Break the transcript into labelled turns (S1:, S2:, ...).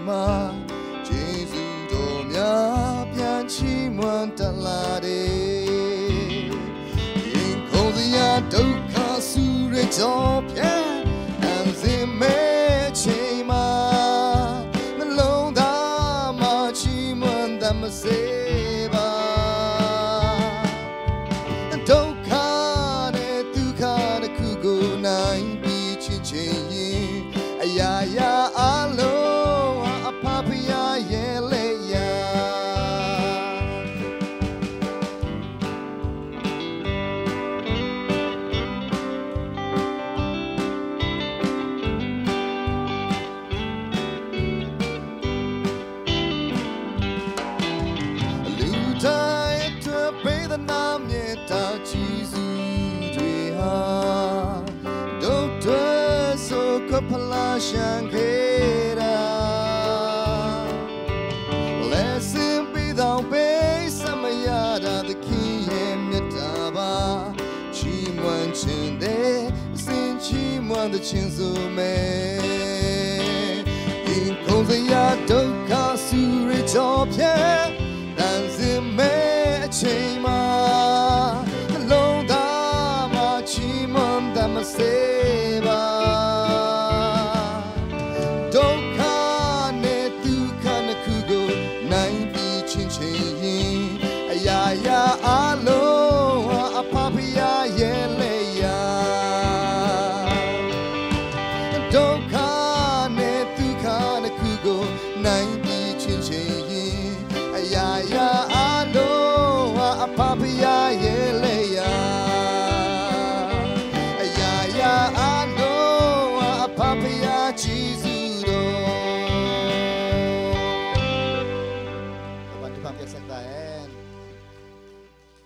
S1: မှာဂျေဇုတော်များပြန်ချီးမွမ်းတလာတယ်ရင်ခုန်စရာဒုက္ခဆူရကြောပြန်အန်စင်မဲ့ချိန်မှာနှလုံးသားမှာချီးမွမ်းတမစေပါဒုက္ခနဲ့ဒုက္ခတစ်ခုကိုနိုင်ပြီးချင်းချင်းရင်အရာရာအလုံးအဖဖရာရဲ့လေယာလူတိုင်းအတွက်ပေးသနာမြေတာချီးစုတွေဟာဒုက္ခဆိုကဖလာရှန်ခေရာလက်စင်ပြီးတော့ပေးစမရတာသခင်ရဲ့မြတ်တာပါချီးမွမ်းခြင်းတဲ့စင်ချီးမွမ်းတဲ့ခြင်းဆိုမဲ့ရင်ခုန်စရာဒုက္ခဆူရကြောဖြဲတန်စင်မဲ့အချိန်မှာနှလုံးသားမှာချီးမွမ်းတမစေပါဒုက္ခနဲ့ဒုက္ခနှစ်ခုကိုနိုင်ပြီးချင်းချင်းရင်အရာရာအလုံးအဖဖရာရဲ့လေယာဒုက္ခနဲ့ဒုက္ခနှစ်ခုကိုနိုင်ပြီးချင်းချင်းရင်အရာရာအလုံးအဖဖရာရဲ့လေယာအရာရာအလုံးအဖဖရာဂျေဇုတော်ဘာတူပါပြဆက်တာ